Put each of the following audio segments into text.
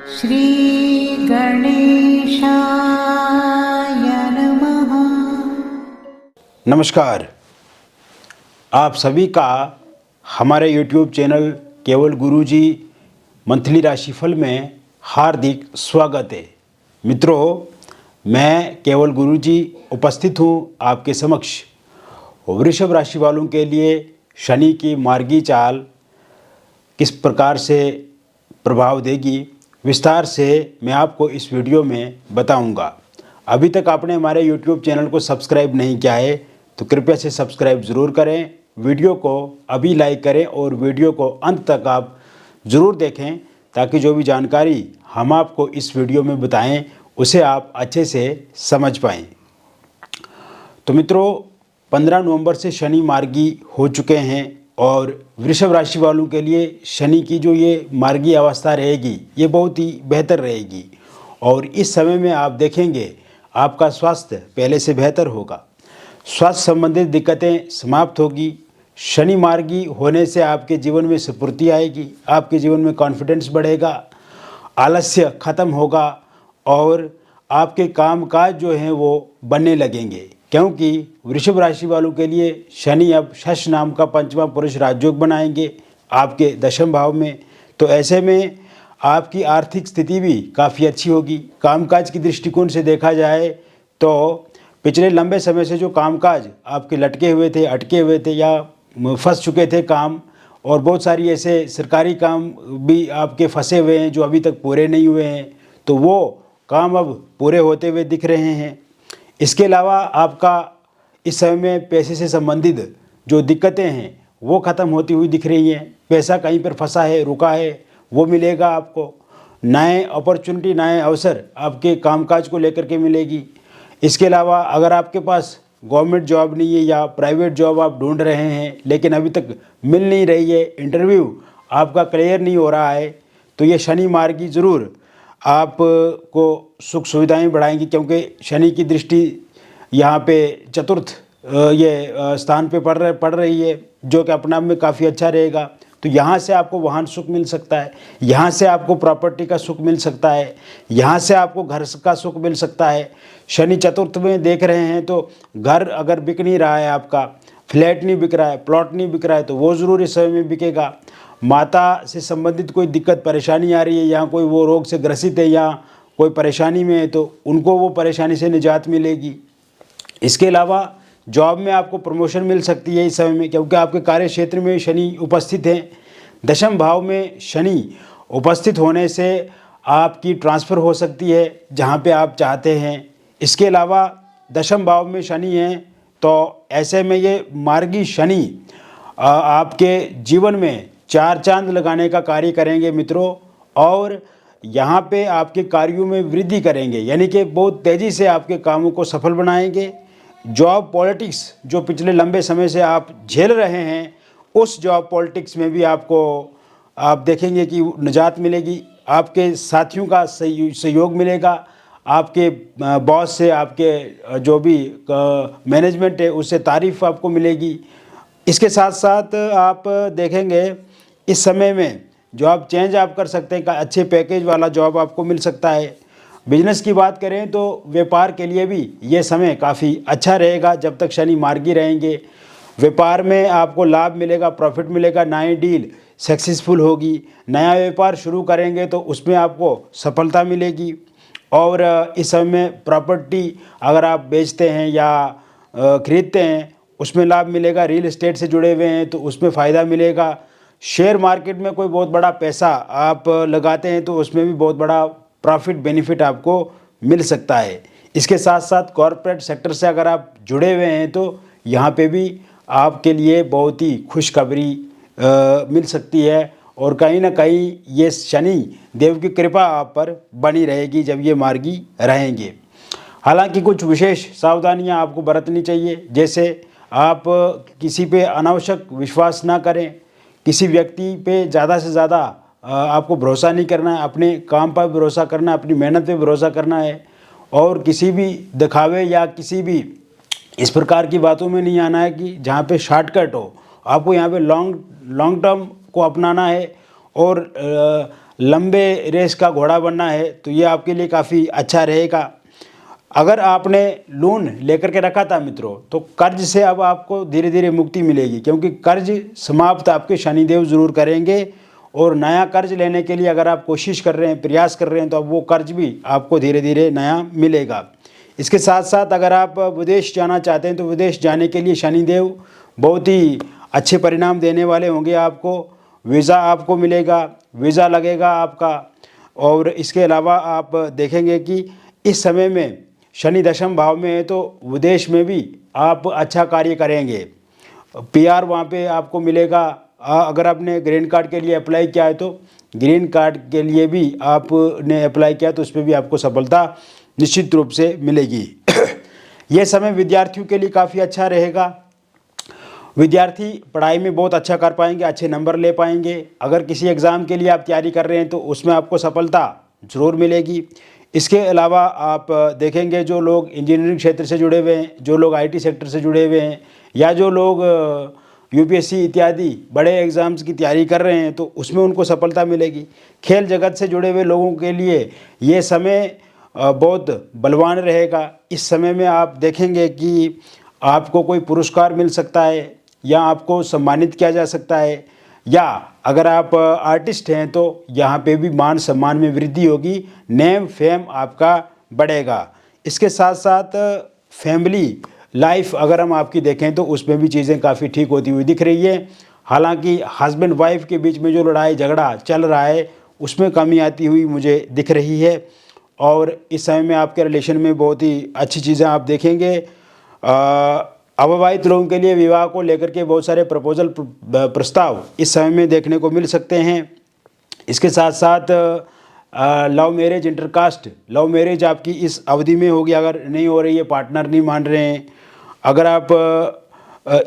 श्री गणेशाय नमः। नमस्कार, आप सभी का हमारे YouTube चैनल केवल गुरुजी मंथली राशिफल में हार्दिक स्वागत है। मित्रों, मैं केवल गुरुजी उपस्थित हूँ आपके समक्ष। वृषभ राशि वालों के लिए शनि की मार्गी चाल किस प्रकार से प्रभाव देगी, विस्तार से मैं आपको इस वीडियो में बताऊंगा। अभी तक आपने हमारे YouTube चैनल को सब्सक्राइब नहीं किया है तो कृपया से सब्सक्राइब ज़रूर करें, वीडियो को अभी लाइक करें और वीडियो को अंत तक आप ज़रूर देखें ताकि जो भी जानकारी हम आपको इस वीडियो में बताएं उसे आप अच्छे से समझ पाएँ। तो मित्रों, 15 नवंबर से शनि मार्गी हो चुके हैं और वृषभ राशि वालों के लिए शनि की जो ये मार्गी अवस्था रहेगी ये बहुत ही बेहतर रहेगी और इस समय में आप देखेंगे आपका स्वास्थ्य पहले से बेहतर होगा। स्वास्थ्य संबंधित दिक्कतें समाप्त होगी। शनि मार्गी होने से आपके जीवन में स्फूर्ति आएगी, आपके जीवन में कॉन्फिडेंस बढ़ेगा, आलस्य खत्म होगा और आपके कामकाज जो हैं वो बनने लगेंगे, क्योंकि वृषभ राशि वालों के लिए शनि अब शश नाम का पंचमा पुरुष राजयोग बनाएंगे आपके दशम भाव में। तो ऐसे में आपकी आर्थिक स्थिति भी काफ़ी अच्छी होगी। कामकाज की दृष्टिकोण से देखा जाए तो पिछले लंबे समय से जो कामकाज आपके लटके हुए थे, अटके हुए थे या फंस चुके थे काम, और बहुत सारी ऐसे सरकारी काम भी आपके फंसे हुए हैं जो अभी तक पूरे नहीं हुए हैं, तो वो काम अब पूरे होते हुए दिख रहे हैं। इसके अलावा आपका इस समय में पैसे से संबंधित जो दिक्कतें हैं वो ख़त्म होती हुई दिख रही हैं। पैसा कहीं पर फंसा है, रुका है, वो मिलेगा आपको। नए अपॉर्चुनिटी, नए अवसर आपके कामकाज को लेकर के मिलेगी। इसके अलावा अगर आपके पास गवर्नमेंट जॉब नहीं है या प्राइवेट जॉब आप ढूंढ रहे हैं लेकिन अभी तक मिल नहीं रही है, इंटरव्यू आपका क्लियर नहीं हो रहा है, तो ये शनि मार्गी ज़रूर आपको सुख सुविधाएं बढ़ाएंगी, क्योंकि शनि की दृष्टि यहाँ पे चतुर्थ स्थान पे पड़ रही है जो कि अपने आप में काफ़ी अच्छा रहेगा। तो यहाँ से आपको वाहन सुख मिल सकता है, यहाँ से आपको प्रॉपर्टी का सुख मिल सकता है, यहाँ से आपको घर का सुख मिल सकता है। शनि चतुर्थ में देख रहे हैं तो घर अगर बिक नहीं रहा है, आपका फ्लैट नहीं बिक रहा है, प्लॉट नहीं बिक रहा है, तो वो ज़रूर इस समय में बिकेगा। माता से संबंधित कोई दिक्कत परेशानी आ रही है या कोई वो रोग से ग्रसित है या कोई परेशानी में है तो उनको वो परेशानी से निजात मिलेगी। इसके अलावा जॉब में आपको प्रमोशन मिल सकती है इस समय में, क्योंकि आपके कार्य क्षेत्र में शनि उपस्थित हैं। दशम भाव में शनि उपस्थित होने से आपकी ट्रांसफ़र हो सकती है जहाँ पे आप चाहते हैं। इसके अलावा दशम भाव में शनि हैं तो ऐसे में ये मार्गी शनि आपके जीवन में चार चांद लगाने का कार्य करेंगे मित्रों, और यहाँ पे आपके कार्यों में वृद्धि करेंगे, यानी कि बहुत तेज़ी से आपके कामों को सफल बनाएंगे। जॉब पॉलिटिक्स जो पिछले लंबे समय से आप झेल रहे हैं, उस जॉब पॉलिटिक्स में भी आप देखेंगे कि निजात मिलेगी। आपके साथियों का सहयोग मिलेगा, आपके बॉस से, आपके जो भी मैनेजमेंट है उससे तारीफ़ आपको मिलेगी। इसके साथ साथ आप देखेंगे इस समय में जॉब चेंज आप कर सकते हैं, अच्छे पैकेज वाला जॉब आपको मिल सकता है। बिजनेस की बात करें तो व्यापार के लिए भी ये समय काफ़ी अच्छा रहेगा जब तक शनि मार्गी रहेंगे। व्यापार में आपको लाभ मिलेगा, प्रॉफिट मिलेगा, नई डील सक्सेसफुल होगी। नया व्यापार शुरू करेंगे तो उसमें आपको सफलता मिलेगी। और इस समय में प्रॉपर्टी अगर आप बेचते हैं या ख़रीदते हैं उसमें लाभ मिलेगा। रियल एस्टेट से जुड़े हुए हैं तो उसमें फ़ायदा मिलेगा। शेयर मार्केट में कोई बहुत बड़ा पैसा आप लगाते हैं तो उसमें भी बहुत बड़ा प्रॉफिट बेनिफिट आपको मिल सकता है। इसके साथ साथ कॉरपोरेट सेक्टर से अगर आप जुड़े हुए हैं तो यहाँ पे भी आपके लिए बहुत ही खुशखबरी मिल सकती है, और कहीं ना कहीं ये शनि देव की कृपा आप पर बनी रहेगी जब ये मार्गी रहेंगे। हालांकि कुछ विशेष सावधानियां आपको बरतनी चाहिए, जैसे आप किसी पे अनावश्यक विश्वास ना करें, किसी व्यक्ति पे ज़्यादा से ज़्यादा आपको भरोसा नहीं करना है, अपने काम पर भरोसा करना है, अपनी मेहनत पे भरोसा करना है, और किसी भी दिखावे या किसी भी इस प्रकार की बातों में नहीं आना है कि जहाँ पे शॉर्टकट हो। आपको यहाँ पे लॉन्ग टर्म को अपनाना है और लंबे रेस का घोड़ा बनना है तो ये आपके लिए काफ़ी अच्छा रहेगा। अगर आपने लोन लेकर के रखा था मित्रों, तो कर्ज से अब आपको धीरे धीरे मुक्ति मिलेगी, क्योंकि कर्ज समाप्त आपके शनिदेव ज़रूर करेंगे। और नया कर्ज लेने के लिए अगर आप कोशिश कर रहे हैं, प्रयास कर रहे हैं, तो अब वो कर्ज भी आपको धीरे धीरे नया मिलेगा। इसके साथ साथ अगर आप विदेश जाना चाहते हैं तो विदेश जाने के लिए शनिदेव बहुत ही अच्छे परिणाम देने वाले होंगे आपको। वीज़ा आपको मिलेगा, वीज़ा लगेगा आपका। और इसके अलावा आप देखेंगे कि इस समय में शनि दशम भाव में है, तो विदेश में भी आप अच्छा कार्य करेंगे। पीआर वहाँ पे आपको मिलेगा। अगर आपने ग्रीन कार्ड के लिए अप्लाई किया है तो ग्रीन कार्ड के लिए भी आपने अप्लाई किया तो उस पर भी आपको सफलता निश्चित रूप से मिलेगी। यह समय विद्यार्थियों के लिए काफ़ी अच्छा रहेगा। विद्यार्थी पढ़ाई में बहुत अच्छा कर पाएंगे, अच्छे नंबर ले पाएंगे। अगर किसी एग्ज़ाम के लिए आप तैयारी कर रहे हैं तो उसमें आपको सफलता ज़रूर मिलेगी। इसके अलावा आप देखेंगे जो लोग इंजीनियरिंग क्षेत्र से जुड़े हुए हैं, जो लोग आईटी सेक्टर से जुड़े हुए हैं, या जो लोग यूपीएससी इत्यादि बड़े एग्ज़ाम्स की तैयारी कर रहे हैं, तो उसमें उनको सफलता मिलेगी। खेल जगत से जुड़े हुए लोगों के लिए ये समय बहुत बलवान रहेगा। इस समय में आप देखेंगे कि आपको कोई पुरस्कार मिल सकता है, या आपको सम्मानित किया जा सकता है, या अगर आप आर्टिस्ट हैं तो यहाँ पे भी मान सम्मान में वृद्धि होगी, नेम फेम आपका बढ़ेगा। इसके साथ साथ फैमिली लाइफ अगर हम आपकी देखें तो उसमें भी चीज़ें काफ़ी ठीक होती हुई दिख रही है। हालांकि हस्बैंड वाइफ के बीच में जो लड़ाई झगड़ा चल रहा है उसमें कमी आती हुई मुझे दिख रही है। और इस समय में आपके रिलेशन में बहुत ही अच्छी चीज़ें आप देखेंगे। अविवाहित लोगों के लिए विवाह को लेकर के बहुत सारे प्रपोजल प्रस्ताव इस समय में देखने को मिल सकते हैं। इसके साथ साथ love marriage, intercaste love marriage आपकी इस अवधि में होगी। अगर नहीं हो रही है, पार्टनर नहीं मान रहे हैं, अगर आप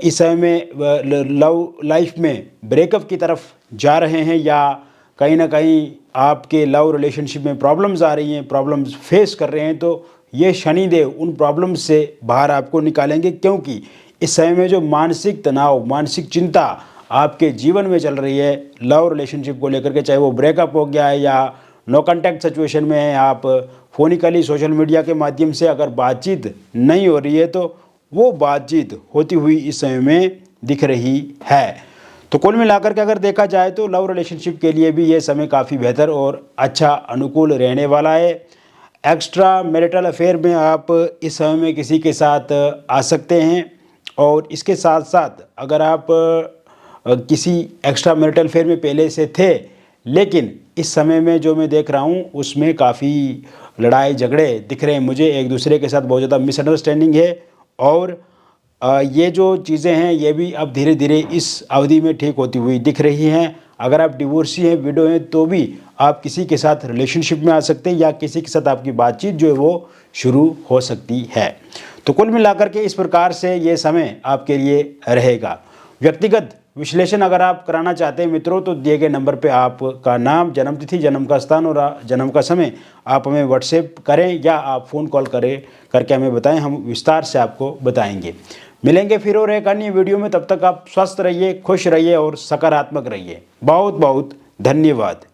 इस समय में लव लाइफ में ब्रेकअप की तरफ जा रहे हैं, या कहीं ना कहीं आपके लव रिलेशनशिप में प्रॉब्लम्स आ रही हैं, प्रॉब्लम्स फेस कर रहे हैं, तो ये शनिदेव उन प्रॉब्लम्स से बाहर आपको निकालेंगे। क्योंकि इस समय में जो मानसिक तनाव, मानसिक चिंता आपके जीवन में चल रही है लव रिलेशनशिप को लेकर के, चाहे वो ब्रेकअप हो गया है या नो कॉन्टैक्ट सिचुएशन में है, आप फोनिकली सोशल मीडिया के माध्यम से अगर बातचीत नहीं हो रही है, तो वो बातचीत होती हुई इस समय में दिख रही है। तो कुल मिलाकर के अगर देखा जाए तो लव रिलेशनशिप के लिए भी ये समय काफ़ी बेहतर और अच्छा अनुकूल रहने वाला है। एक्स्ट्रा मैरिटल अफेयर में आप इस समय में किसी के साथ आ सकते हैं। और इसके साथ साथ अगर आप किसी एक्स्ट्रा मैरिटल अफेयर में पहले से थे, लेकिन इस समय में जो मैं देख रहा हूँ उसमें काफ़ी लड़ाई झगड़े दिख रहे हैं मुझे, एक दूसरे के साथ बहुत ज़्यादा मिसअंडरस्टैंडिंग है। और ये जो चीज़ें हैं ये भी अब धीरे धीरे इस अवधि में ठीक होती हुई दिख रही हैं। अगर आप डिवोर्सी हैं, विडो हैं, तो भी आप किसी के साथ रिलेशनशिप में आ सकते हैं, या किसी के साथ आपकी बातचीत जो है वो शुरू हो सकती है। तो कुल मिलाकर के इस प्रकार से ये समय आपके लिए रहेगा। व्यक्तिगत विश्लेषण अगर आप कराना चाहते हैं मित्रों, तो दिए गए नंबर पे आपका नाम, जन्मतिथि, जन्म का स्थान और जन्म का समय आप हमें व्हाट्सएप करें, या आप फ़ोन कॉल करें करके हमें बताएं, हम विस्तार से आपको बताएंगे। मिलेंगे फिर और एक अन्य वीडियो में। तब तक आप स्वस्थ रहिए, खुश रहिए और सकारात्मक रहिए। बहुत बहुत धन्यवाद।